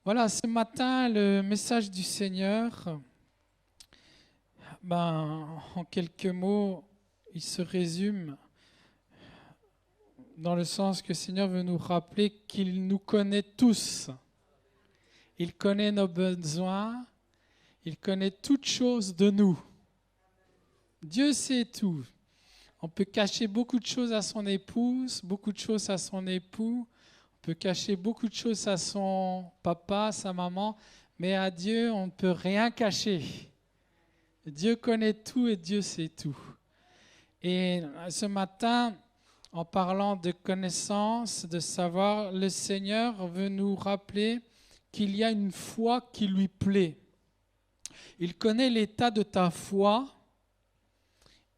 Voilà, ce matin, le message du Seigneur, en quelques mots, il se résume dans le sens que le Seigneur veut nous rappeler qu'il nous connaît tous. Il connaît nos besoins, il connaît toutes choses de nous. Dieu sait tout. On peut cacher beaucoup de choses à son épouse, beaucoup de choses à son époux. On peut cacher beaucoup de choses à son papa, sa maman, mais à Dieu, on ne peut rien cacher. Dieu connaît tout et Dieu sait tout. Et ce matin, en parlant de connaissance, de savoir, le Seigneur veut nous rappeler qu'il y a une foi qui lui plaît. Il connaît l'état de ta foi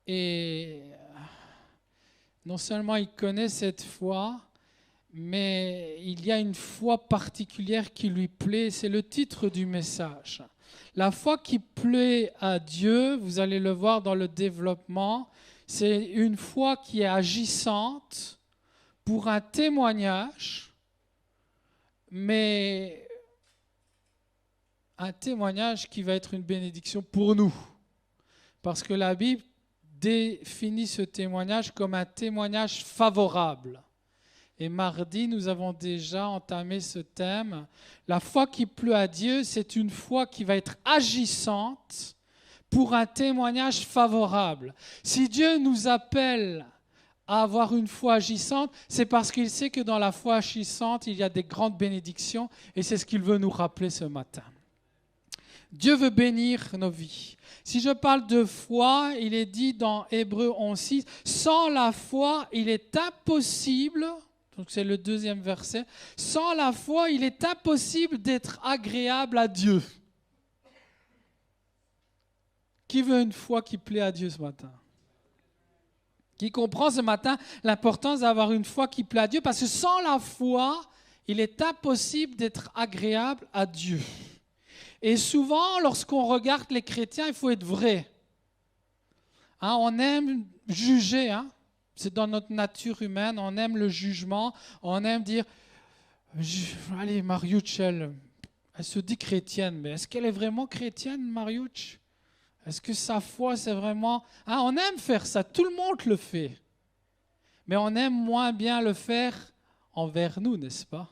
et non seulement il connaît cette foi, mais il y a une foi particulière qui lui plaît. C'est le titre du message. La foi qui plaît à Dieu, vous allez le voir dans le développement, c'est une foi qui est agissante pour un témoignage, mais un témoignage qui va être une bénédiction pour nous. Parce que la Bible définit ce témoignage comme un témoignage favorable. Et mardi, nous avons déjà entamé ce thème. La foi qui plaît à Dieu, c'est une foi qui va être agissante pour un témoignage favorable. Si Dieu nous appelle à avoir une foi agissante, c'est parce qu'il sait que dans la foi agissante, il y a des grandes bénédictions et c'est ce qu'il veut nous rappeler ce matin. Dieu veut bénir nos vies. Si je parle de foi, il est dit dans Hébreux 11:6, sans la foi, il est impossible. Donc c'est le deuxième verset. Sans la foi, il est impossible d'être agréable à Dieu. Qui veut une foi qui plaît à Dieu ce matin? Qui comprend ce matin l'importance d'avoir une foi qui plaît à Dieu? Parce que sans la foi, il est impossible d'être agréable à Dieu. Et souvent, lorsqu'on regarde les chrétiens, il faut être vrai. On aime juger, c'est dans notre nature humaine, on aime le jugement, on aime dire, allez, Mariucci, elle se dit chrétienne, mais est-ce qu'elle est vraiment chrétienne, Mariucci? Est-ce que sa foi, c'est vraiment... on aime faire ça, tout le monde le fait. Mais on aime moins bien le faire envers nous, n'est-ce pas?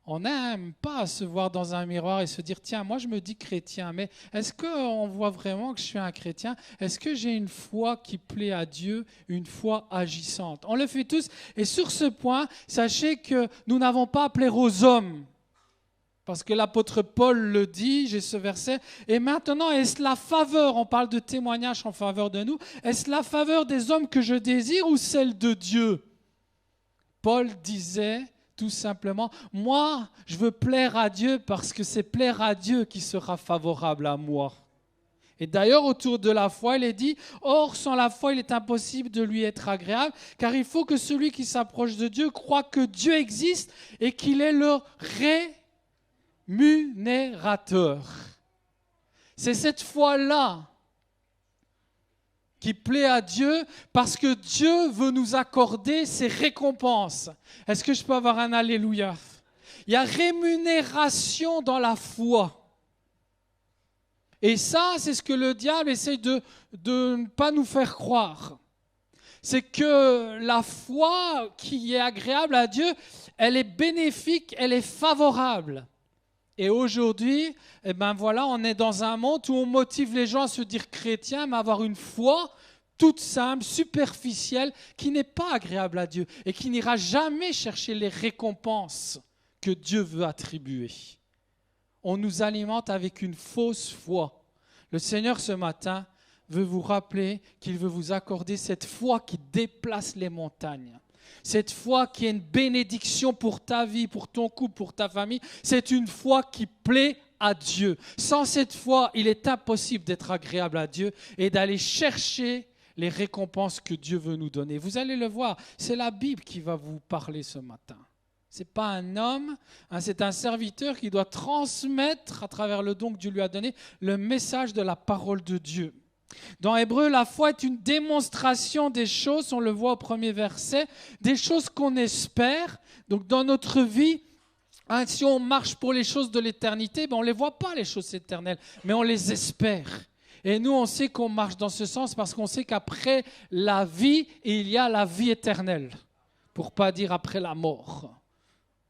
On n'aime pas se voir dans un miroir et se dire, tiens, moi je me dis chrétien, mais est-ce qu'on voit vraiment que je suis un chrétien? Est-ce que j'ai une foi qui plaît à Dieu, une foi agissante? On le fait tous. Et sur ce point, sachez que nous n'avons pas à plaire aux hommes. Parce que l'apôtre Paul le dit, j'ai ce verset. Et maintenant, est-ce la faveur, on parle de témoignage en faveur de nous, est-ce la faveur des hommes que je désire ou celle de Dieu? Paul disait... tout simplement, moi, je veux plaire à Dieu parce que c'est plaire à Dieu qui sera favorable à moi. Et d'ailleurs, autour de la foi, il est dit, or, sans la foi, il est impossible de lui être agréable, car il faut que celui qui s'approche de Dieu croit que Dieu existe et qu'il est le rémunérateur. C'est cette foi-là qui plaît à Dieu parce que Dieu veut nous accorder ses récompenses. Est-ce que je peux avoir un alléluia? Il y a rémunération dans la foi. Et ça, c'est ce que le diable essaie de ne pas nous faire croire. C'est que la foi qui est agréable à Dieu, elle est bénéfique, elle est favorable. Et aujourd'hui, on est dans un monde où on motive les gens à se dire chrétiens, mais à avoir une foi toute simple, superficielle, qui n'est pas agréable à Dieu et qui n'ira jamais chercher les récompenses que Dieu veut attribuer. On nous alimente avec une fausse foi. Le Seigneur, ce matin, veut vous rappeler qu'il veut vous accorder cette foi qui déplace les montagnes. Cette foi qui est une bénédiction pour ta vie, pour ton couple, pour ta famille, c'est une foi qui plaît à Dieu. Sans cette foi, il est impossible d'être agréable à Dieu et d'aller chercher les récompenses que Dieu veut nous donner. Vous allez le voir, c'est la Bible qui va vous parler ce matin. Ce n'est pas un homme, c'est un serviteur qui doit transmettre à travers le don que Dieu lui a donné le message de la parole de Dieu. Dans Hébreu, la foi est une démonstration des choses, on le voit au premier verset, des choses qu'on espère. Donc dans notre vie, Hein, si on marche pour les choses de l'éternité, ben on ne les voit pas, les choses éternelles, mais on les espère. Et nous, on sait qu'on marche dans ce sens parce qu'on sait qu'après la vie, il y a la vie éternelle, pour ne pas dire après la mort.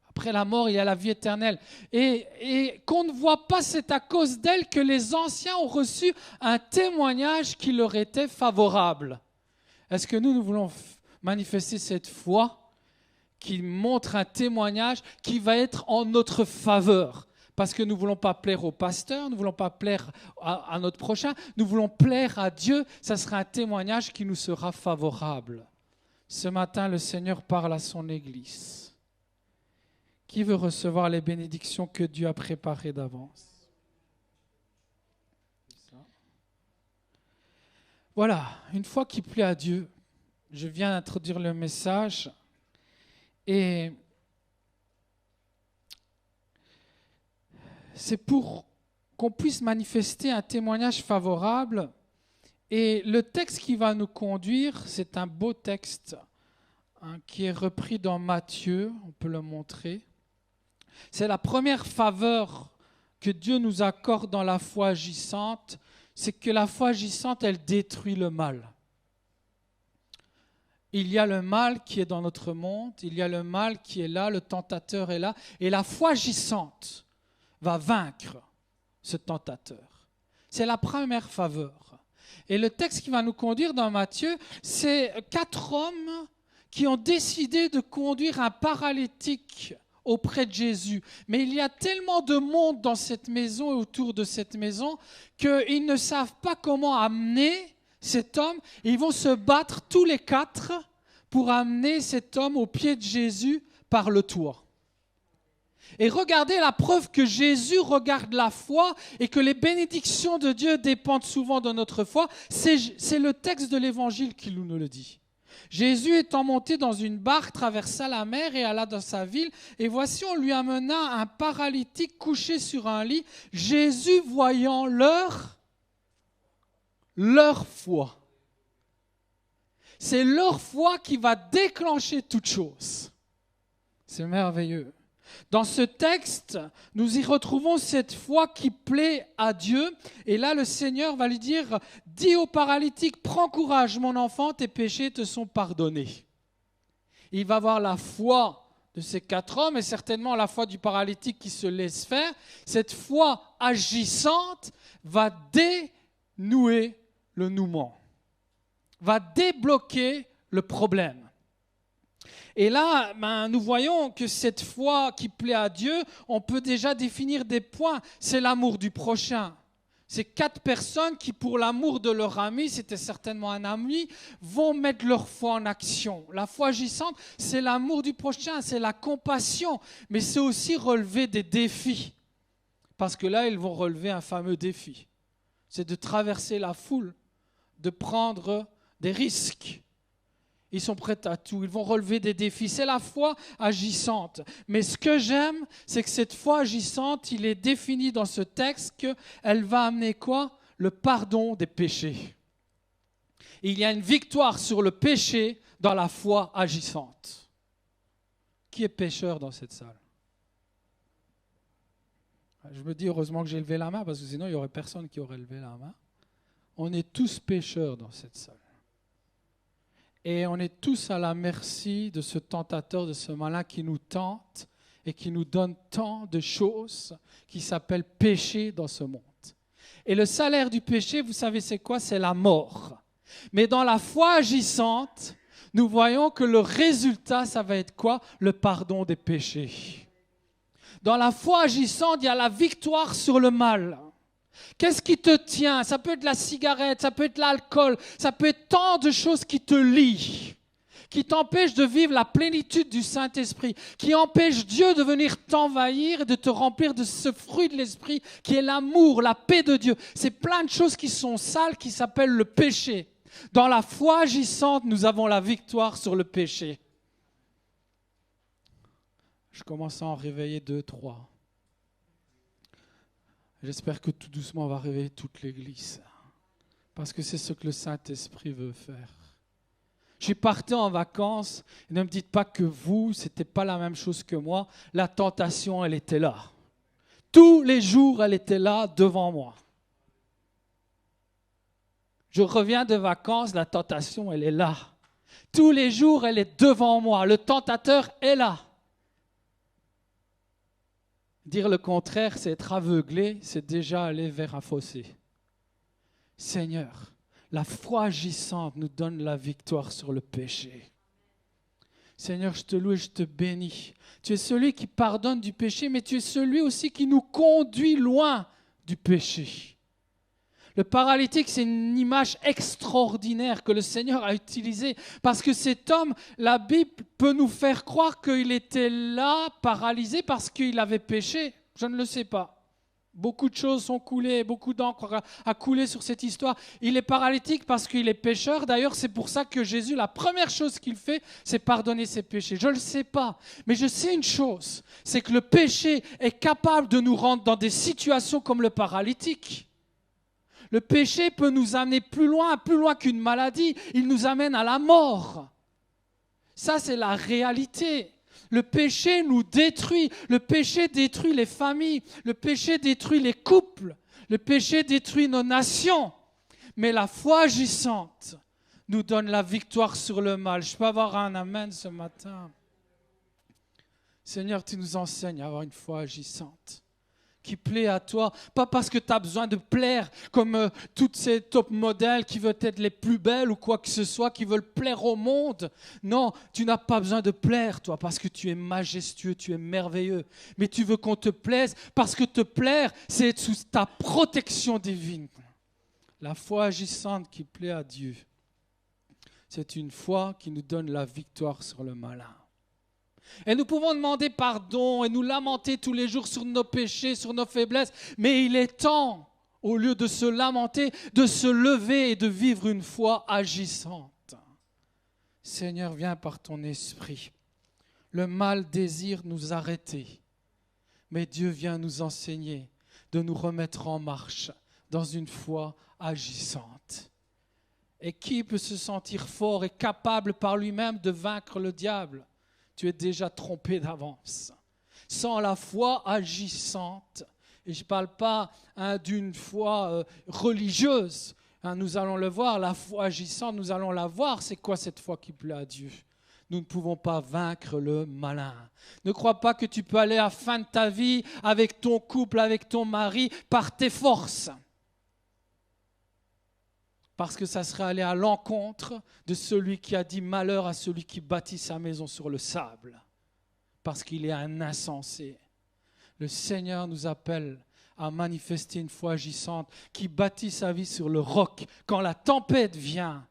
Après la mort, il y a la vie éternelle. Et qu'on ne voit pas, c'est à cause d'elle que les anciens ont reçu un témoignage qui leur était favorable. Est-ce que nous voulons manifester cette foi qui montre un témoignage qui va être en notre faveur? Parce que nous ne voulons pas plaire au pasteur, nous ne voulons pas plaire à notre prochain, nous voulons plaire à Dieu. Ça sera un témoignage qui nous sera favorable. Ce matin, le Seigneur parle à son Église. Qui veut recevoir les bénédictions que Dieu a préparées d'avance? Voilà, une fois qu'il plaît à Dieu, je viens d'introduire le message et c'est pour qu'on puisse manifester un témoignage favorable. Et le texte qui va nous conduire, c'est un beau texte qui est repris dans Matthieu, on peut le montrer. C'est la première faveur que Dieu nous accorde dans la foi agissante, c'est que la foi agissante, elle détruit le mal. Il y a le mal qui est dans notre monde, il y a le mal qui est là, le tentateur est là, et la foi agissante va vaincre ce tentateur. C'est la première faveur. Et le texte qui va nous conduire dans Matthieu, c'est 4 hommes qui ont décidé de conduire un paralytique auprès de Jésus. Mais il y a tellement de monde dans cette maison et autour de cette maison qu'ils ne savent pas comment amener cet homme. Et ils vont se battre tous les 4 pour amener cet homme au pied de Jésus par le toit. Et regardez la preuve que Jésus regarde la foi et que les bénédictions de Dieu dépendent souvent de notre foi. C'est le texte de l'Évangile qui nous le dit. Jésus étant monté dans une barque, traversa la mer et alla dans sa ville. Et voici, on lui amena un paralytique couché sur un lit. Jésus, voyant leur foi. C'est leur foi qui va déclencher toute chose. C'est merveilleux. Dans ce texte, nous y retrouvons cette foi qui plaît à Dieu. Et là, le Seigneur va lui dire, dis au paralytique, prends courage, mon enfant, tes péchés te sont pardonnés. Il va voir la foi de ces 4 hommes et certainement la foi du paralytique qui se laisse faire. Cette foi agissante va dénouer le nouement, va débloquer le problème. Et là, nous voyons que cette foi qui plaît à Dieu, on peut déjà définir des points. C'est l'amour du prochain. Ces 4 personnes qui, pour l'amour de leur ami, c'était certainement un ami, vont mettre leur foi en action. La foi agissante, c'est l'amour du prochain, c'est la compassion, mais c'est aussi relever des défis. Parce que là, ils vont relever un fameux défi. C'est de traverser la foule, de prendre des risques. Ils sont prêts à tout, ils vont relever des défis. C'est la foi agissante. Mais ce que j'aime, c'est que cette foi agissante, il est défini dans ce texte qu'elle va amener quoi? Le pardon des péchés. Il y a une victoire sur le péché dans la foi agissante. Qui est pécheur dans cette salle? Je me dis heureusement que j'ai levé la main, parce que sinon il n'y aurait personne qui aurait levé la main. On est tous pécheurs dans cette salle. Et on est tous à la merci de ce tentateur, de ce malin qui nous tente et qui nous donne tant de choses qui s'appellent péché dans ce monde. Et le salaire du péché, vous savez c'est quoi? C'est la mort. Mais dans la foi agissante, nous voyons que le résultat, ça va être quoi? Le pardon des péchés. Dans la foi agissante, il y a la victoire sur le mal. Qu'est-ce qui te tient? Ça peut être la cigarette, ça peut être l'alcool, ça peut être tant de choses qui te lient, qui t'empêchent de vivre la plénitude du Saint-Esprit, qui empêchent Dieu de venir t'envahir et de te remplir de ce fruit de l'Esprit qui est l'amour, la paix de Dieu. C'est plein de choses qui sont sales, qui s'appellent le péché. Dans la foi agissante, nous avons la victoire sur le péché. Je commence à en réveiller 2, 3. J'espère que tout doucement on va réveiller toute l'Église. Parce que c'est ce que le Saint-Esprit veut faire. Je suis parti en vacances. Et ne me dites pas que vous, ce n'était pas la même chose que moi. La tentation, elle était là. Tous les jours, elle était là devant moi. Je reviens de vacances, la tentation, elle est là. Tous les jours, elle est devant moi. Le tentateur est là. Dire le contraire, c'est être aveuglé, c'est déjà aller vers un fossé. Seigneur, la foi agissante nous donne la victoire sur le péché. Seigneur, je te loue et je te bénis. Tu es celui qui pardonne du péché, mais tu es celui aussi qui nous conduit loin du péché. Le paralytique, c'est une image extraordinaire que le Seigneur a utilisée parce que cet homme, la Bible peut nous faire croire qu'il était là, paralysé parce qu'il avait péché. Je ne le sais pas. Beaucoup de choses sont coulées, beaucoup d'encre a coulé sur cette histoire. Il est paralytique parce qu'il est pécheur. D'ailleurs, c'est pour ça que Jésus, la première chose qu'il fait, c'est pardonner ses péchés. Je ne le sais pas, mais je sais une chose, c'est que le péché est capable de nous rendre dans des situations comme le paralytique. Le péché peut nous amener plus loin qu'une maladie. Il nous amène à la mort. Ça, c'est la réalité. Le péché nous détruit. Le péché détruit les familles. Le péché détruit les couples. Le péché détruit nos nations. Mais la foi agissante nous donne la victoire sur le mal. Je peux avoir un amen ce matin. Seigneur, tu nous enseignes à avoir une foi agissante qui plaît à toi, pas parce que tu as besoin de plaire comme toutes ces top modèles qui veulent être les plus belles ou quoi que ce soit, qui veulent plaire au monde. Non, tu n'as pas besoin de plaire, toi, parce que tu es majestueux, tu es merveilleux. Mais tu veux qu'on te plaise parce que te plaire, c'est être sous ta protection divine. La foi agissante qui plaît à Dieu, c'est une foi qui nous donne la victoire sur le malin. Et nous pouvons demander pardon et nous lamenter tous les jours sur nos péchés, sur nos faiblesses. Mais il est temps, au lieu de se lamenter, de se lever et de vivre une foi agissante. Seigneur, viens par ton esprit. Le mal désire nous arrêter. Mais Dieu vient nous enseigner de nous remettre en marche dans une foi agissante. Et qui peut se sentir fort et capable par lui-même de vaincre le diable ? Tu es déjà trompé d'avance. Sans la foi agissante, et je ne parle pas d'une foi religieuse, nous allons le voir, la foi agissante, nous allons la voir. C'est quoi cette foi qui plaît à Dieu ? Nous ne pouvons pas vaincre le malin. Ne crois pas que tu peux aller à la fin de ta vie avec ton couple, avec ton mari, par tes forces. Parce que ça serait aller à l'encontre de celui qui a dit malheur à celui qui bâtit sa maison sur le sable. Parce qu'il est un insensé. Le Seigneur nous appelle à manifester une foi agissante qui bâtit sa vie sur le roc. Quand la tempête vient,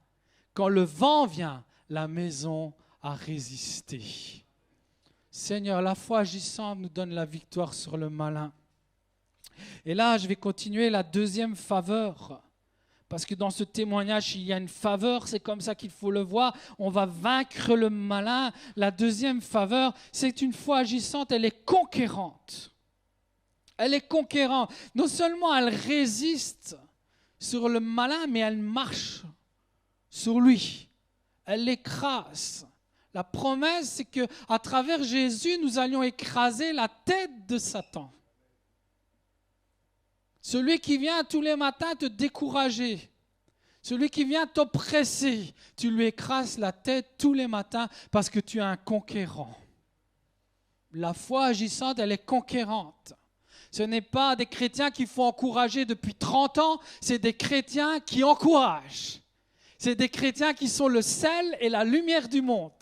quand le vent vient, la maison a résisté. Seigneur, la foi agissante nous donne la victoire sur le malin. Et là, je vais continuer la deuxième faveur. Parce que dans ce témoignage, il y a une faveur, c'est comme ça qu'il faut le voir. On va vaincre le malin. La deuxième faveur, c'est une foi agissante, elle est conquérante. Elle est conquérante. Non seulement elle résiste sur le malin, mais elle marche sur lui. Elle l'écrase. La promesse, c'est qu'à travers Jésus, nous allions écraser la tête de Satan. Celui qui vient tous les matins te décourager, celui qui vient t'oppresser, tu lui écrases la tête tous les matins parce que tu es un conquérant. La foi agissante, elle est conquérante. Ce n'est pas des chrétiens qu'il faut encourager depuis 30 ans, c'est des chrétiens qui encouragent. C'est des chrétiens qui sont le sel et la lumière du monde.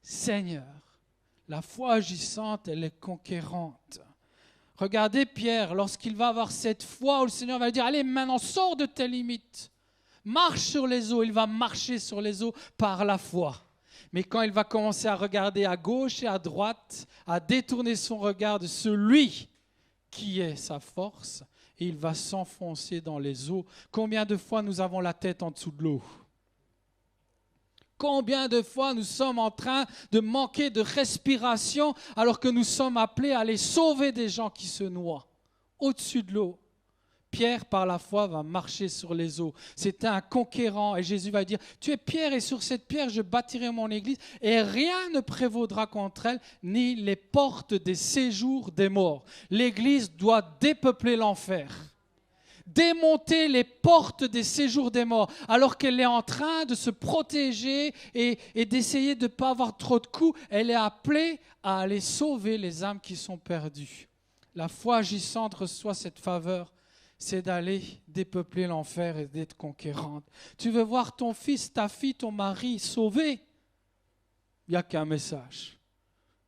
Seigneur, la foi agissante, elle est conquérante. Regardez Pierre, lorsqu'il va avoir cette foi où le Seigneur va lui dire « Allez, maintenant, sors de tes limites. Marche sur les eaux. » Il va marcher sur les eaux par la foi. Mais quand il va commencer à regarder à gauche et à droite, à détourner son regard de celui qui est sa force, et il va s'enfoncer dans les eaux. Combien de fois nous avons la tête en dessous de l'eau ? Combien de fois nous sommes en train de manquer de respiration alors que nous sommes appelés à aller sauver des gens qui se noient au-dessus de l'eau. Pierre, par la foi, va marcher sur les eaux. C'était un conquérant. Et Jésus va dire, tu es Pierre et sur cette pierre, je bâtirai mon église et rien ne prévaudra contre elle, ni les portes des séjours des morts. L'église doit dépeupler l'enfer. Démonter les portes des séjours des morts, alors qu'elle est en train de se protéger et d'essayer de ne pas avoir trop de coups. Elle est appelée à aller sauver les âmes qui sont perdues. La foi agissante reçoit cette faveur, c'est d'aller dépeupler l'enfer et d'être conquérante. Tu veux voir ton fils, ta fille, ton mari sauvé? Il n'y a qu'un message.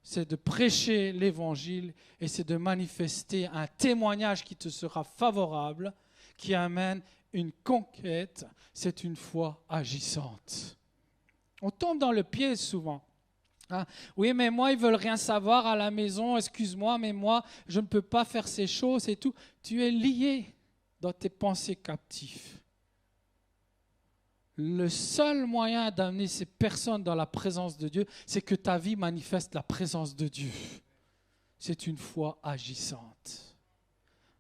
C'est de prêcher l'évangile et c'est de manifester un témoignage qui te sera favorable, qui amène une conquête. C'est une foi agissante. On tombe dans le piège souvent. Oui, mais moi, ils ne veulent rien savoir à la maison. Excuse-moi, mais moi, je ne peux pas faire ces choses et tout. Tu es lié dans tes pensées captives. Le seul moyen d'amener ces personnes dans la présence de Dieu, c'est que ta vie manifeste la présence de Dieu. C'est une foi agissante.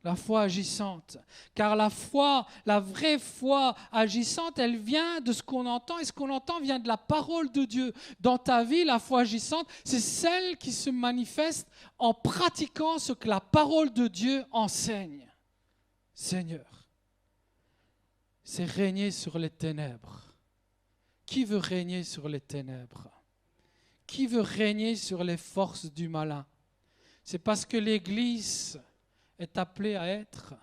La foi agissante. Car la foi, la vraie foi agissante, elle vient de ce qu'on entend. Et ce qu'on entend vient de la parole de Dieu. Dans ta vie, la foi agissante, c'est celle qui se manifeste en pratiquant ce que la parole de Dieu enseigne. Seigneur, c'est régner sur les ténèbres. Qui veut régner sur les ténèbres? Qui veut régner sur les forces du malin? C'est parce que l'Église est appelée à être,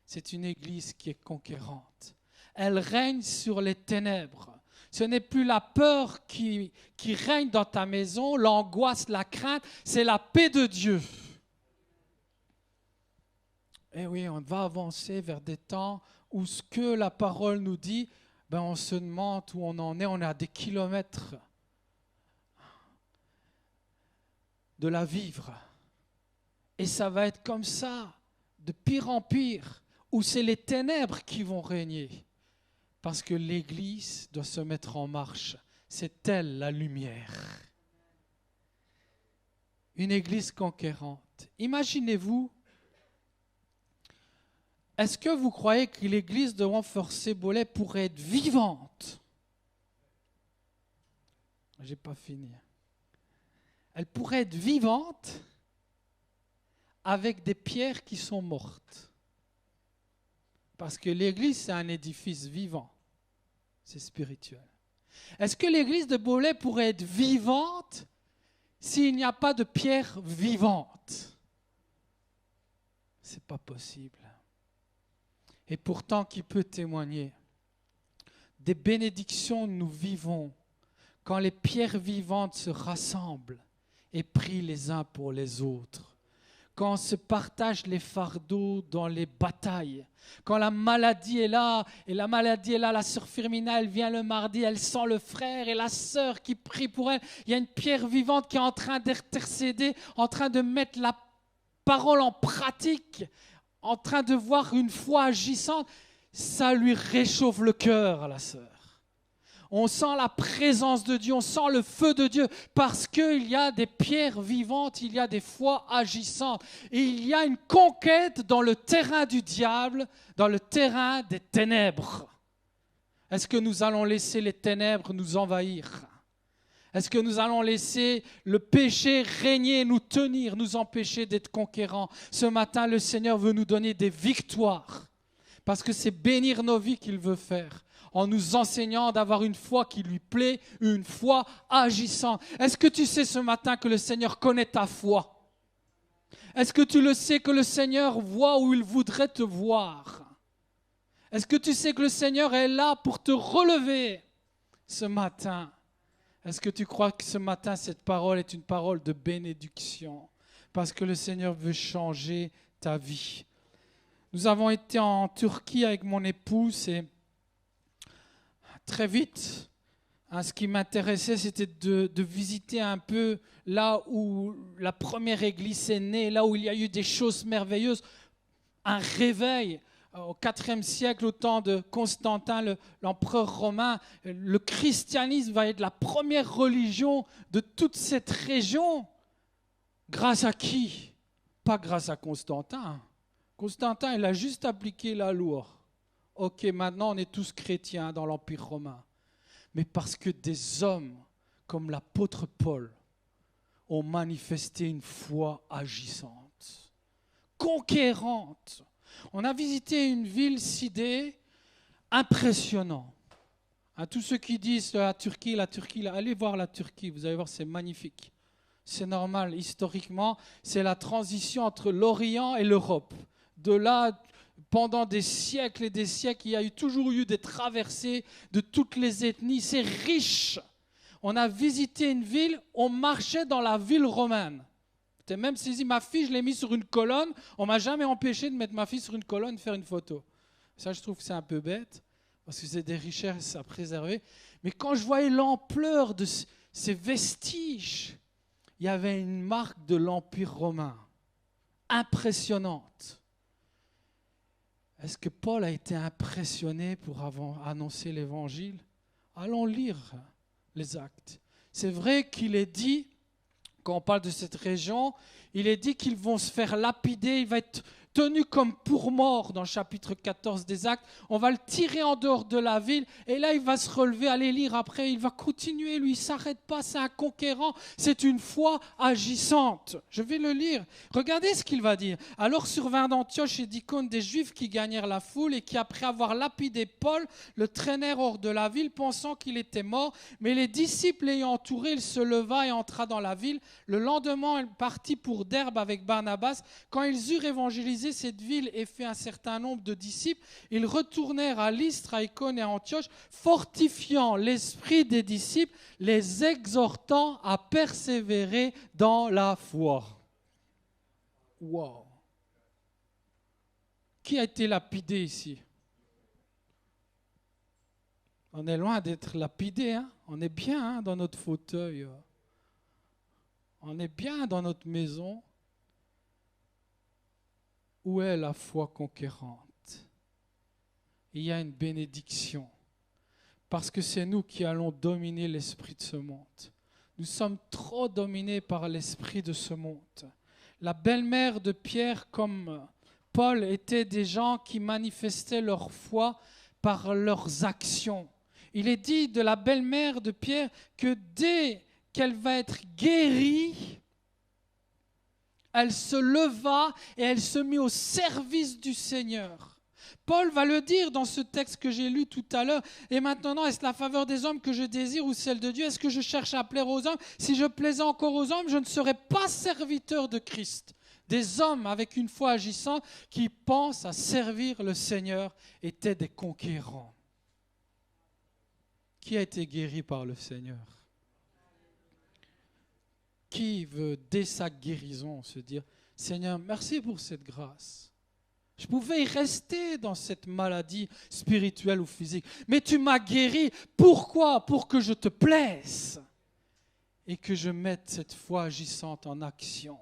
c'est une Église qui est conquérante. Elle règne sur les ténèbres. Ce n'est plus la peur qui règne dans ta maison, l'angoisse, la crainte, c'est la paix de Dieu. Et oui, on va avancer vers des temps où ce que la parole nous dit, on se demande où on en est, on est à des kilomètres de la vivre. Et ça va être comme ça, de pire en pire, où c'est les ténèbres qui vont régner. Parce que l'Église doit se mettre en marche. C'est elle la lumière. Une Église conquérante. Imaginez-vous, est-ce que vous croyez que l'Église de Renforcé-Bollay pourrait être vivante? Je n'ai pas fini. Elle pourrait être vivante avec des pierres qui sont mortes. Parce que l'Église, c'est un édifice vivant. C'est spirituel. Est-ce que l'Église de Bollay pourrait être vivante s'il n'y a pas de pierres vivantes? Ce n'est pas possible. Et pourtant, qui peut témoigner? Des bénédictions nous vivons quand les pierres vivantes se rassemblent et prient les uns pour les autres. Quand on se partage les fardeaux dans les batailles, quand la maladie est là, et la maladie est là, la sœur Firmina, elle vient le mardi, elle sent le frère et la sœur qui prie pour elle, il y a une pierre vivante qui est en train d'intercéder, en train de mettre la parole en pratique, en train de voir une foi agissante, ça lui réchauffe le cœur à la sœur. On sent la présence de Dieu, on sent le feu de Dieu parce qu'il y a des pierres vivantes, il y a des foi agissantes. Et il y a une conquête dans le terrain du diable, dans le terrain des ténèbres. Est-ce que nous allons laisser les ténèbres nous envahir? Est-ce que nous allons laisser le péché régner, nous tenir, nous empêcher d'être conquérants? Ce matin, le Seigneur veut nous donner des victoires parce que c'est bénir nos vies qu'il veut faire, en nous enseignant d'avoir une foi qui lui plaît, une foi agissante. Est-ce que tu sais ce matin que le Seigneur connaît ta foi? Est-ce que tu le sais que le Seigneur voit où il voudrait te voir? Est-ce que tu sais que le Seigneur est là pour te relever ce matin? Est-ce que tu crois que ce matin, cette parole est une parole de bénédiction? Parce que le Seigneur veut changer ta vie. Nous avons été en Turquie avec mon épouse et très vite, ce qui m'intéressait, c'était de visiter un peu là où la première église est née, là où il y a eu des choses merveilleuses, un réveil. Au IVe siècle, au temps de Constantin, l'empereur romain, le christianisme va être la première religion de toute cette région. Grâce à qui? Pas grâce à Constantin. Constantin, il a juste appliqué la loi. Ok, maintenant on est tous chrétiens dans l'Empire romain. Mais parce que des hommes comme l'apôtre Paul ont manifesté une foi agissante, conquérante. On a visité une ville Sidée, impressionnant. À tous ceux qui disent la Turquie, allez voir la Turquie, vous allez voir, c'est magnifique. C'est normal, historiquement, c'est la transition entre l'Orient et l'Europe. De là, pendant des siècles et des siècles, il y a toujours eu des traversées de toutes les ethnies. C'est riche. On a visité une ville, on marchait dans la ville romaine. J'étais même saisi, ma fille, je l'ai mise sur une colonne. On ne m'a jamais empêché de mettre ma fille sur une colonne et faire une photo. Ça, je trouve que c'est un peu bête, parce que c'est des richesses à préserver. Mais quand je voyais l'ampleur de ces vestiges, il y avait une marque de l'Empire romain, impressionnante. Est-ce que Paul a été impressionné pour annoncer l'Évangile? Allons lire les actes. C'est vrai qu'il est dit, quand on parle de cette région, il est dit qu'ils vont se faire lapider, il va être tenu comme pour mort dans le chapitre 14 des Actes. On va le tirer en dehors de la ville et là il va se relever, allez lire après, il va continuer, lui il ne s'arrête pas, c'est un conquérant, c'est une foi agissante. Je vais le lire, regardez ce qu'il va dire. Alors survinrent d'Antioche et d'Icône des Juifs qui gagnèrent la foule et qui après avoir lapidé Paul, le traînèrent hors de la ville pensant qu'il était mort, mais les disciples l'ayant entouré, il se leva et entra dans la ville. Le lendemain il partit pour Derbe avec Barnabas. Quand ils eurent évangélisé cette ville et fait un certain nombre de disciples, ils retournèrent à Lystre, à Icône et à Antioche, fortifiant l'esprit des disciples, les exhortant à persévérer dans la foi. Wow! Qui a été lapidé ici? On est loin d'être lapidé, hein? On est bien dans notre fauteuil. On est bien dans notre maison. Où est la foi conquérante? Il y a une bénédiction. Parce que c'est nous qui allons dominer l'esprit de ce monde. Nous sommes trop dominés par l'esprit de ce monde. La belle-mère de Pierre, comme Paul, étaient des gens qui manifestaient leur foi par leurs actions. Il est dit de la belle-mère de Pierre que dès qu'elle va être guérie, elle se leva et elle se mit au service du Seigneur. Paul va le dire dans ce texte que j'ai lu tout à l'heure. Et maintenant, est-ce la faveur des hommes que je désire ou celle de Dieu? Est-ce que je cherche à plaire aux hommes? Si je plaisais encore aux hommes, je ne serais pas serviteur de Christ. Des hommes avec une foi agissante qui pensent à servir le Seigneur étaient des conquérants. Qui a été guéri par le Seigneur? Qui veut, dès sa guérison, se dire « Seigneur, merci pour cette grâce. Je pouvais y rester dans cette maladie spirituelle ou physique, mais tu m'as guéri. Pourquoi? Pour que je te plaise et que je mette cette foi agissante en action.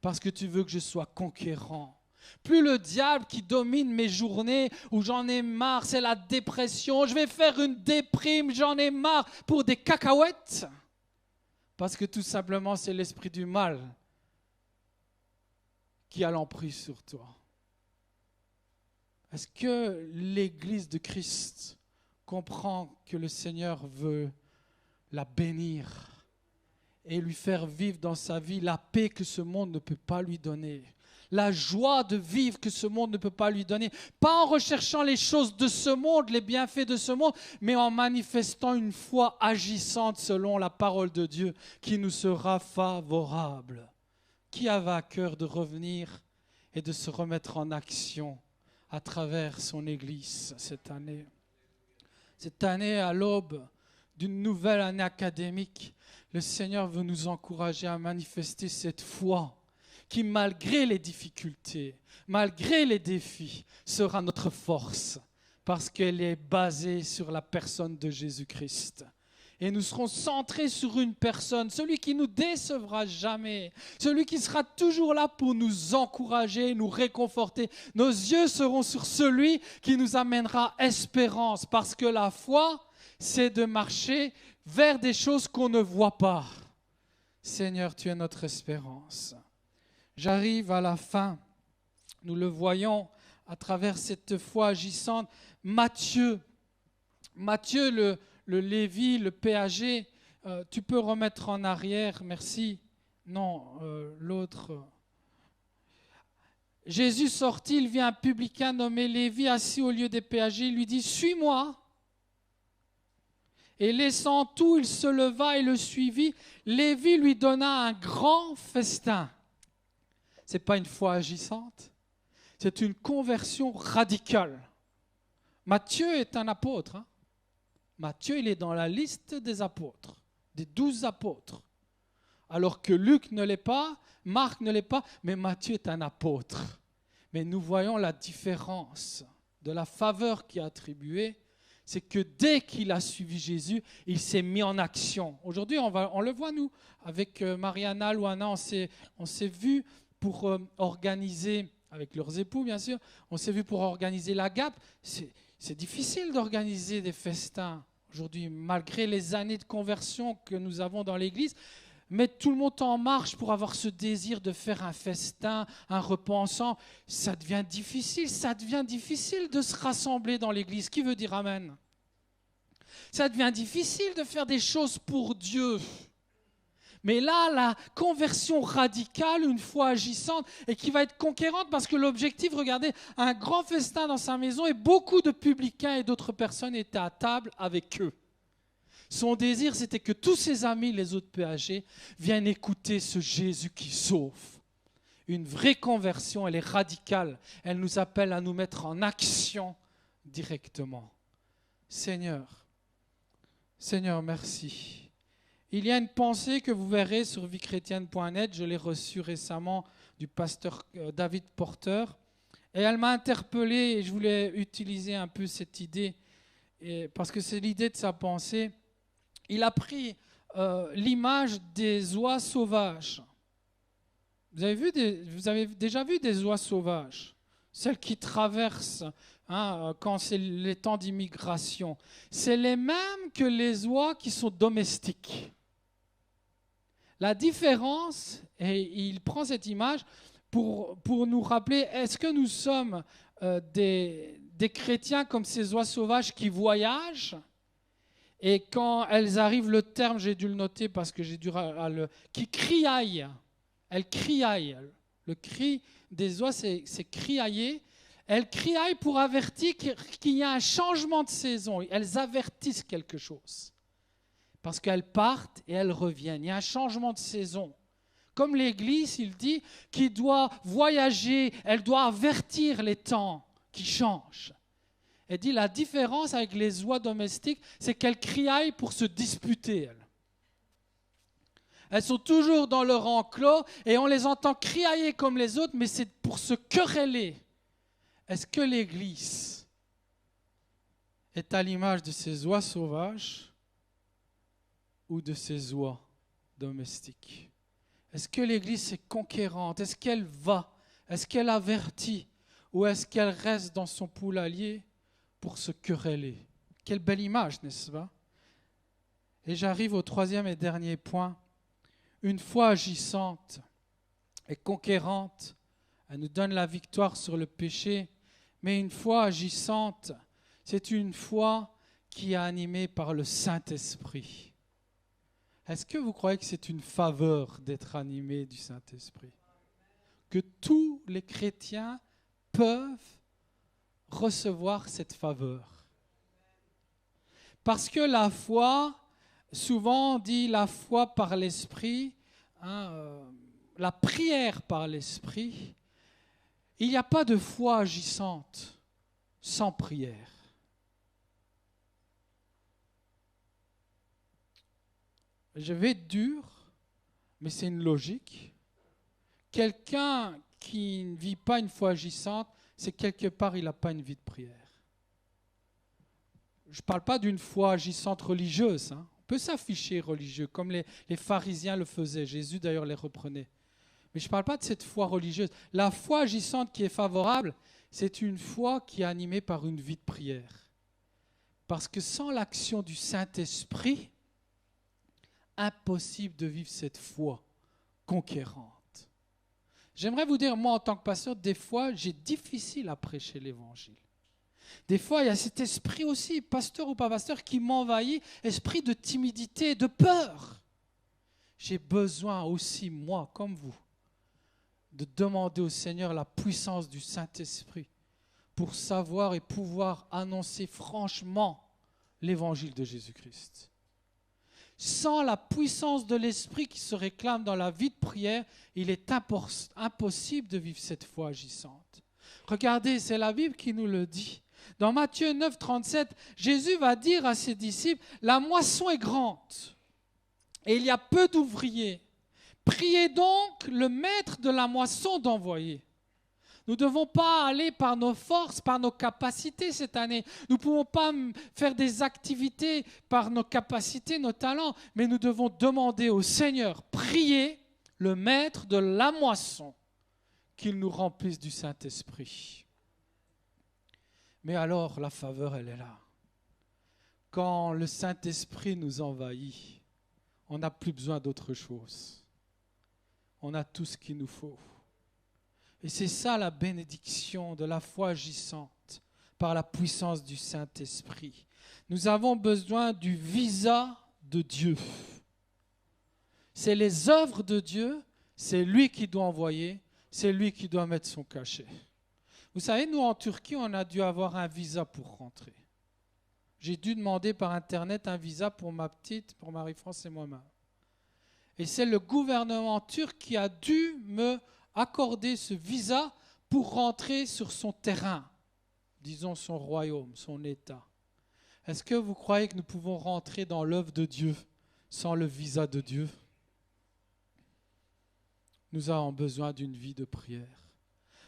Parce que tu veux que je sois conquérant. Plus le diable qui domine mes journées où j'en ai marre, c'est la dépression. Je vais faire une déprime, j'en ai marre pour des cacahuètes. » Parce que tout simplement, c'est l'esprit du mal qui a l'emprise sur toi. Est-ce que l'Église de Christ comprend que le Seigneur veut la bénir et lui faire vivre dans sa vie la paix que ce monde ne peut pas lui donner, la joie de vivre que ce monde ne peut pas lui donner, pas en recherchant les choses de ce monde, les bienfaits de ce monde, mais en manifestant une foi agissante selon la parole de Dieu qui nous sera favorable. Qui avait à cœur de revenir et de se remettre en action à travers son Église cette année? Cette année, à l'aube d'une nouvelle année académique, le Seigneur veut nous encourager à manifester cette foi qui, malgré les difficultés, malgré les défis, sera notre force, parce qu'elle est basée sur la personne de Jésus-Christ. Et nous serons centrés sur une personne, celui qui nous décevra jamais, celui qui sera toujours là pour nous encourager, nous réconforter. Nos yeux seront sur celui qui nous amènera espérance, parce que la foi, c'est de marcher vers des choses qu'on ne voit pas. Seigneur, tu es notre espérance. J'arrive à la fin Nous le voyons à travers cette foi agissante. Matthieu, le Lévi, le péager, tu peux remettre en arrière, merci. Non, l'autre. Jésus sortit, il vit un publicain nommé Lévi assis au lieu des péagers. Il lui dit, suis-moi. Et laissant tout, il se leva et le suivit. Lévi lui donna un grand festin. Ce n'est pas une foi agissante, c'est une conversion radicale. Matthieu est un apôtre. Matthieu, il est dans la liste des apôtres, des 12 apôtres. Alors que Luc ne l'est pas, Marc ne l'est pas, mais Matthieu est un apôtre. Mais nous voyons la différence de la faveur qui est attribuée. C'est que dès qu'il a suivi Jésus, il s'est mis en action. Aujourd'hui, on le voit, nous, avec Mariana, Luana, on s'est vus pour organiser, avec leurs époux bien sûr, on s'est vus pour organiser la GAP. C'est difficile d'organiser des festins aujourd'hui, malgré les années de conversion que nous avons dans l'Église. Mettre tout le monde en marche pour avoir ce désir de faire un festin, un repas ensemble, ça devient difficile de se rassembler dans l'Église. Qui veut dire amen? Ça devient difficile de faire des choses pour Dieu. Mais là, la conversion radicale, une foi agissante, et qui va être conquérante, parce que l'objectif, regardez, un grand festin dans sa maison, et beaucoup de publicains et d'autres personnes étaient à table avec eux. Son désir, c'était que tous ses amis, les autres péagers, viennent écouter ce Jésus qui sauve. Une vraie conversion, elle est radicale. Elle nous appelle à nous mettre en action directement. Seigneur, merci. Il y a une pensée que vous verrez sur viechrétienne.net, je l'ai reçue récemment du pasteur David Porter, et elle m'a interpellé et je voulais utiliser un peu cette idée, parce que c'est l'idée de sa pensée. Il a pris l'image des oies sauvages. Vous avez déjà vu des oies sauvages? Celles qui traversent quand c'est les temps d'immigration. C'est les mêmes que les oies qui sont domestiques. La différence, et il prend cette image pour nous rappeler, est-ce que nous sommes des chrétiens comme ces oies sauvages qui voyagent? Et quand elles arrivent, le terme, j'ai dû le noter parce que j'ai dû qui criaillent. Elles criaillent. Le cri des oies, c'est criailler. Elles criaillent pour avertir qu'il y a un changement de saison. Elles avertissent quelque chose. Parce qu'elles partent et elles reviennent. Il y a un changement de saison. Comme l'Église, il dit, qui doit voyager, elle doit avertir les temps qui changent. Elle dit la différence avec les oies domestiques, c'est qu'elles criaillent pour se disputer. Elles sont toujours dans leur enclos et on les entend criailler comme les autres, mais c'est pour se quereller. Est-ce que l'Église est à l'image de ces oies sauvages ou de ces oies domestiques? Est-ce que l'Église est conquérante? Est-ce qu'elle va? Est-ce qu'elle avertit? Ou est-ce qu'elle reste dans son poulailler pour se quereller? Quelle belle image, n'est-ce pas? Et j'arrive au troisième et dernier point. Une foi agissante et conquérante, elle nous donne la victoire sur le péché, mais une foi agissante, c'est une foi qui est animée par le Saint-Esprit. Est-ce que vous croyez que c'est une faveur d'être animé du Saint-Esprit? Que tous les chrétiens peuvent recevoir cette faveur. Parce que la foi, souvent on dit la foi par l'Esprit, la prière par l'Esprit. Il n'y a pas de foi agissante sans prière. Je vais être dur, mais c'est une logique. Quelqu'un qui ne vit pas une foi agissante, c'est quelque part, il n'a pas une vie de prière. Je ne parle pas d'une foi agissante religieuse. On peut s'afficher religieux, comme les pharisiens le faisaient. Jésus, d'ailleurs, les reprenait. Mais je ne parle pas de cette foi religieuse. La foi agissante qui est favorable, c'est une foi qui est animée par une vie de prière. Parce que sans l'action du Saint-Esprit, impossible de vivre cette foi conquérante. J'aimerais vous dire, moi en tant que pasteur, des fois j'ai difficile à prêcher l'évangile. Des fois il y a cet esprit aussi, pasteur ou pas pasteur, qui m'envahit, esprit de timidité, de peur. J'ai besoin aussi, moi comme vous, de demander au Seigneur la puissance du Saint-Esprit pour savoir et pouvoir annoncer franchement l'évangile de Jésus-Christ. Sans la puissance de l'Esprit qui se réclame dans la vie de prière, il est impossible de vivre cette foi agissante. Regardez, c'est la Bible qui nous le dit. Dans Matthieu 9, 37, Jésus va dire à ses disciples, « La moisson est grande et il y a peu d'ouvriers. Priez donc le maître de la moisson d'envoyer. » Nous ne devons pas aller par nos forces, par nos capacités cette année. Nous ne pouvons pas faire des activités par nos capacités, nos talents, mais nous devons demander au Seigneur, prier le maître de la moisson, qu'il nous remplisse du Saint-Esprit. Mais alors, la faveur, elle est là. Quand le Saint-Esprit nous envahit, on n'a plus besoin d'autre chose. On a tout ce qu'il nous faut. Et c'est ça la bénédiction de la foi agissante par la puissance du Saint-Esprit. Nous avons besoin du visa de Dieu. C'est les œuvres de Dieu, c'est lui qui doit envoyer, c'est lui qui doit mettre son cachet. Vous savez, nous en Turquie, on a dû avoir un visa pour rentrer. J'ai dû demander par Internet un visa pour ma petite, pour Marie-France et moi-même. Et c'est le gouvernement turc qui a dû me accorder ce visa pour rentrer sur son terrain, disons son royaume, son État. Est-ce que vous croyez que nous pouvons rentrer dans l'œuvre de Dieu sans le visa de Dieu? Nous avons besoin d'une vie de prière.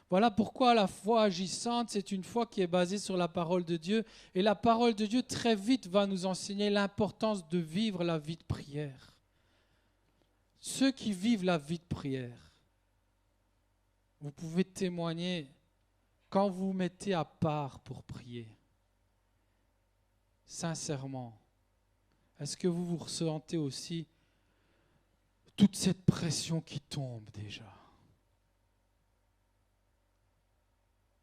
Voilà pourquoi la foi agissante, c'est une foi qui est basée sur la parole de Dieu. Et la parole de Dieu, très vite, va nous enseigner l'importance de vivre la vie de prière. Ceux qui vivent la vie de prière, vous pouvez témoigner quand vous vous mettez à part pour prier. Sincèrement, est-ce que vous vous ressentez aussi toute cette pression qui tombe déjà?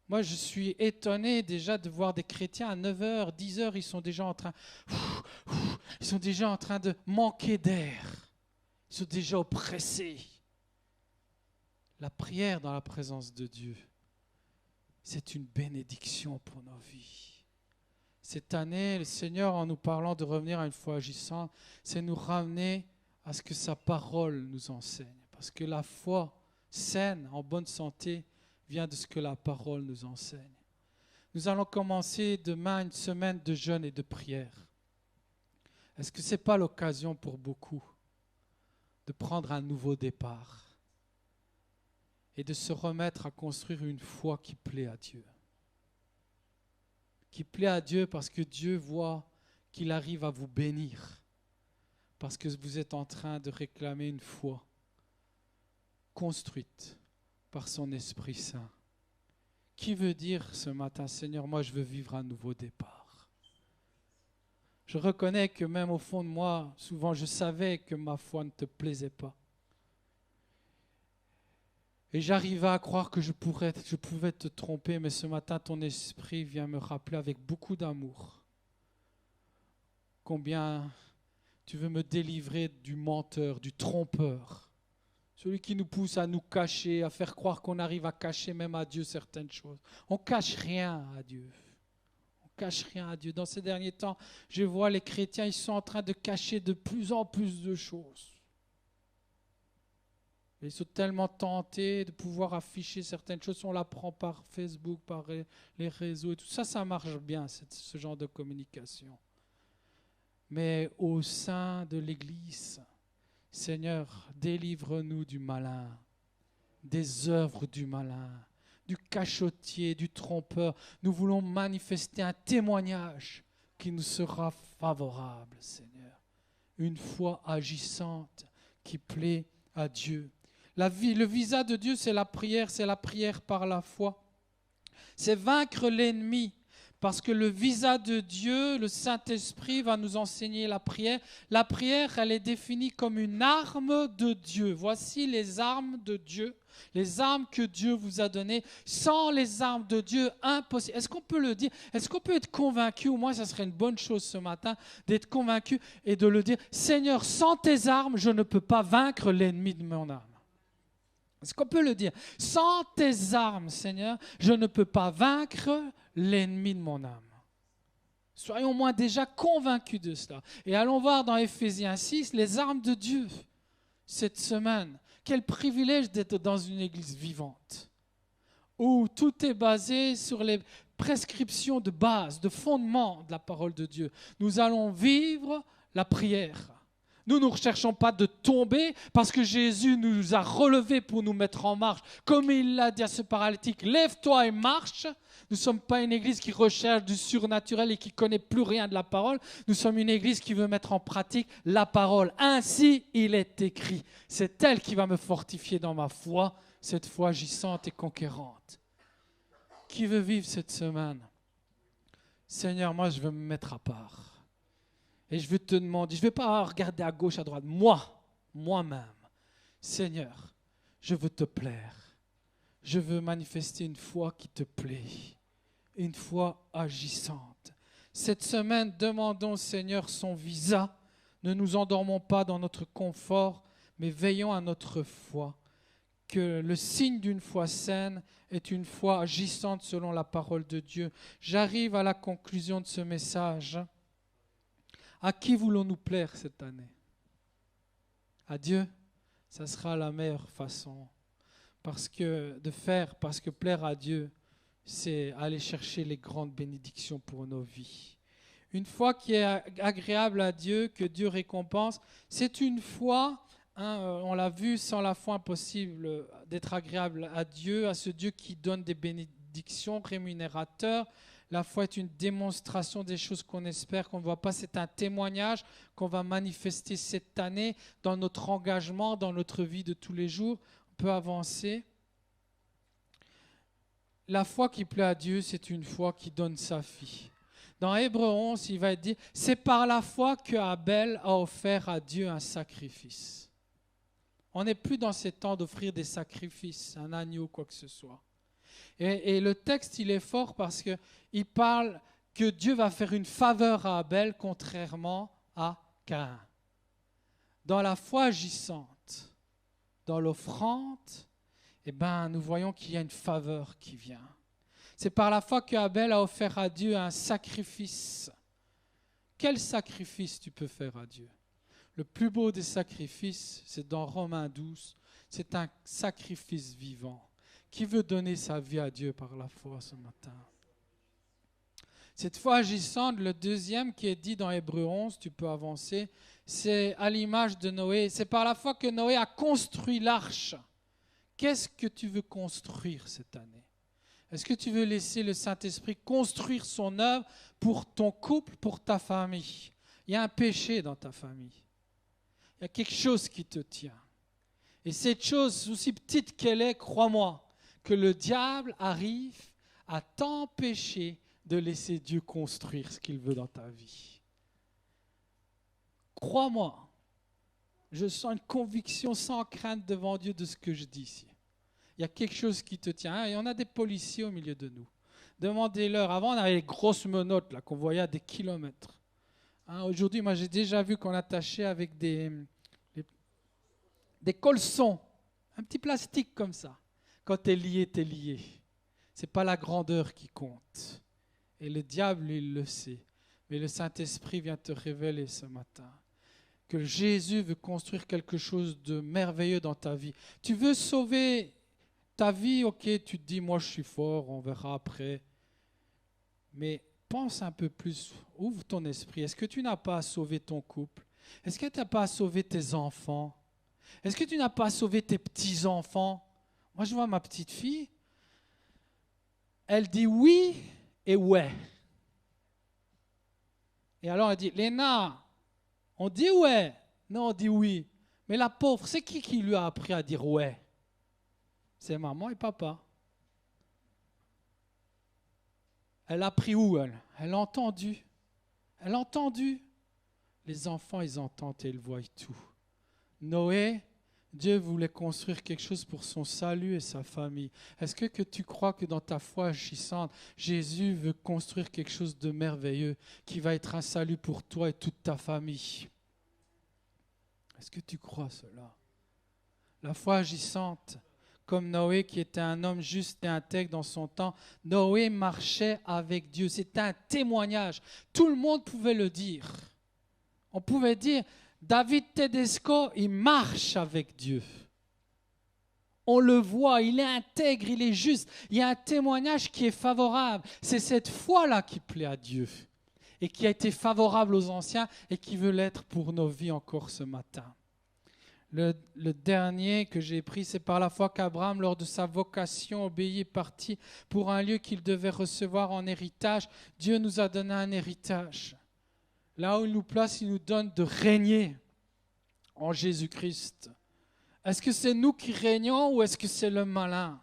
Moi, je suis étonné déjà de voir des chrétiens à 9h, 10h, ils sont déjà en train de manquer d'air. Ils sont déjà oppressés. La prière dans la présence de Dieu, c'est une bénédiction pour nos vies. Cette année, le Seigneur, en nous parlant de revenir à une foi agissante, c'est nous ramener à ce que sa parole nous enseigne. Parce que la foi saine, en bonne santé, vient de ce que la parole nous enseigne. Nous allons commencer demain une semaine de jeûne et de prière. Est-ce que ce n'est pas l'occasion pour beaucoup de prendre un nouveau départ et de se remettre à construire une foi qui plaît à Dieu? Qui plaît à Dieu parce que Dieu voit qu'il arrive à vous bénir, parce que vous êtes en train de réclamer une foi construite par son Esprit Saint. Qui veut dire ce matin, Seigneur, moi je veux vivre un nouveau départ? Je reconnais que même au fond de moi, souvent je savais que ma foi ne te plaisait pas. Et j'arrivais à croire que je pouvais te tromper, mais ce matin, ton esprit vient me rappeler avec beaucoup d'amour combien tu veux me délivrer du menteur, du trompeur, celui qui nous pousse à nous cacher, à faire croire qu'on arrive à cacher même à Dieu certaines choses. On ne cache rien à Dieu. On ne cache rien à Dieu. Dans ces derniers temps, je vois les chrétiens, ils sont en train de cacher de plus en plus de choses. Ils sont tellement tentés de pouvoir afficher certaines choses. On l'apprend par Facebook, par les réseaux et tout ça, ça marche bien, ce genre de communication. Mais au sein de l'Église, Seigneur, délivre-nous du malin, des œuvres du malin, du cachotier, du trompeur. Nous voulons manifester un témoignage qui nous sera favorable, Seigneur. Une foi agissante qui plaît à Dieu. Le visa de Dieu, c'est la prière par la foi. C'est vaincre l'ennemi Parce que le visa de Dieu, le Saint-Esprit va nous enseigner la prière. La prière, elle est définie comme une arme de Dieu. Voici les armes de Dieu, les armes que Dieu vous a données. Sans les armes de Dieu, impossible. Est-ce qu'on peut le dire? Est-ce qu'on peut être convaincu, au moins ça serait une bonne chose ce matin, d'être convaincu et de le dire, Seigneur, sans tes armes, je ne peux pas vaincre l'ennemi de mon âme. Est-ce qu'on peut le dire? Sans tes armes, Seigneur, je ne peux pas vaincre l'ennemi de mon âme. Soyons au moins déjà convaincus de cela. Et allons voir dans Éphésiens 6 les armes de Dieu cette semaine. Quel privilège d'être dans une église vivante, où tout est basé sur les prescriptions de base, de fondement de la parole de Dieu. Nous allons vivre la prière. Nous ne recherchons pas de tomber parce que Jésus nous a relevés pour nous mettre en marche. Comme il l'a dit à ce paralytique, lève-toi et marche. Nous ne sommes pas une église qui recherche du surnaturel et qui ne connaît plus rien de la parole. Nous sommes une église qui veut mettre en pratique la parole. Ainsi, il est écrit. C'est elle qui va me fortifier dans ma foi, cette foi agissante et conquérante. Qui veut vivre cette semaine? Seigneur, moi, je veux me mettre à part. Et je veux te demander, je ne vais pas regarder à gauche, à droite, moi-même, Seigneur, je veux te plaire. Je veux manifester une foi qui te plaît, une foi agissante. Cette semaine, demandons au Seigneur son visa. Ne nous endormons pas dans notre confort, mais veillons à notre foi. Que le signe d'une foi saine est une foi agissante selon la parole de Dieu. J'arrive à la conclusion de ce message. À qui voulons-nous plaire cette année? À Dieu, ça sera la meilleure façon. Parce que plaire à Dieu, c'est aller chercher les grandes bénédictions pour nos vies. Une foi qui est agréable à Dieu, que Dieu récompense, c'est une foi, on l'a vu, sans la foi impossible d'être agréable à Dieu, à ce Dieu qui donne des bénédictions rémunérateurs. La foi est une démonstration des choses qu'on espère, qu'on ne voit pas. C'est un témoignage qu'on va manifester cette année dans notre engagement, dans notre vie de tous les jours. On peut avancer. La foi qui plaît à Dieu, c'est une foi qui donne sa fille. Dans Hébreux 11, il va être dit, c'est par la foi que Abel a offert à Dieu un sacrifice. On n'est plus dans ces temps d'offrir des sacrifices, un agneau, quoi que ce soit. Et le texte, il est fort parce qu'il parle que Dieu va faire une faveur à Abel contrairement à Caïn. Dans la foi agissante, dans l'offrande, nous voyons qu'il y a une faveur qui vient. C'est par la foi qu'Abel a offert à Dieu un sacrifice. Quel sacrifice tu peux faire à Dieu? Le plus beau des sacrifices, c'est dans Romains 12, c'est un sacrifice vivant. Qui veut donner sa vie à Dieu par la foi ce matin? Cette foi agissante, le deuxième qui est dit dans Hébreux 11, tu peux avancer, c'est à l'image de Noé. C'est par la foi que Noé a construit l'arche. Qu'est-ce que tu veux construire cette année? Est-ce que tu veux laisser le Saint-Esprit construire son œuvre pour ton couple, pour ta famille? Il y a un péché dans ta famille. Il y a quelque chose qui te tient. Et cette chose, aussi petite qu'elle est, crois-moi, que le diable arrive à t'empêcher de laisser Dieu construire ce qu'il veut dans ta vie. Crois-moi, je sens une conviction sans crainte devant Dieu de ce que je dis ici. Il y a quelque chose qui te tient. Et on a des policiers au milieu de nous. Demandez-leur. Avant, on avait les grosses menottes là, qu'on voyait à des kilomètres. Aujourd'hui, moi, j'ai déjà vu qu'on attachait avec des colsons, un petit plastique comme ça. Quand tu es lié, tu es lié. Ce n'est pas la grandeur qui compte. Et le diable, il le sait. Mais le Saint-Esprit vient te révéler ce matin que Jésus veut construire quelque chose de merveilleux dans ta vie. Tu veux sauver ta vie, ok, tu te dis, moi je suis fort, on verra après. Mais pense un peu plus, ouvre ton esprit. Est-ce que tu n'as pas à sauver ton couple? Est-ce que tu n'as pas à sauver tes enfants? Est-ce que tu n'as pas à sauver tes petits-enfants? Moi, je vois ma petite fille, elle dit oui et ouais. Et alors, elle dit, Léna, on dit ouais? Non, on dit oui. Mais la pauvre, c'est qui lui a appris à dire ouais? C'est maman et papa. Elle a pris où, elle? Elle a entendu. Elle a entendu. Les enfants, ils entendent et ils voient tout. Noé, Dieu voulait construire quelque chose pour son salut et sa famille. Est-ce que tu crois que dans ta foi agissante, Jésus veut construire quelque chose de merveilleux qui va être un salut pour toi et toute ta famille? Est-ce que tu crois cela? La foi agissante, comme Noé qui était un homme juste et intègre dans son temps, Noé marchait avec Dieu. C'était un témoignage. Tout le monde pouvait le dire. On pouvait dire, David Tedesco, il marche avec Dieu. On le voit, il est intègre, il est juste. Il y a un témoignage qui est favorable. C'est cette foi-là qui plaît à Dieu et qui a été favorable aux anciens et qui veut l'être pour nos vies encore ce matin. Le dernier que j'ai pris, c'est par la foi qu'Abraham, lors de sa vocation, obéit et partit pour un lieu qu'il devait recevoir en héritage. Dieu nous a donné un héritage. Là où il nous place, il nous donne de régner en Jésus-Christ. Est-ce que c'est nous qui régnons ou est-ce que c'est le malin?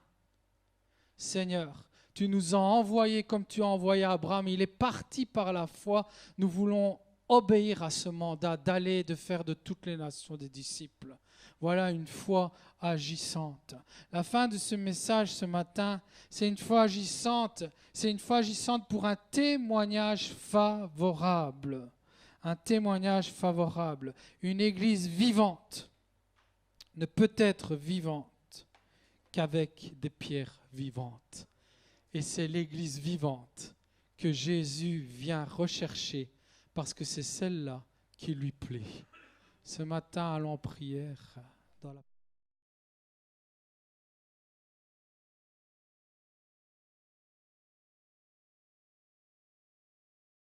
Seigneur, tu nous as envoyés comme tu as envoyé Abraham. Il est parti par la foi. Nous voulons obéir à ce mandat d'aller, de faire de toutes les nations des disciples. Voilà une foi agissante. La fin de ce message ce matin, c'est une foi agissante. C'est une foi agissante pour un témoignage favorable. Un témoignage favorable. Une église vivante ne peut être vivante qu'avec des pierres vivantes. Et c'est l'église vivante que Jésus vient rechercher parce que c'est celle-là qui lui plaît. Ce matin, allons en prière dans la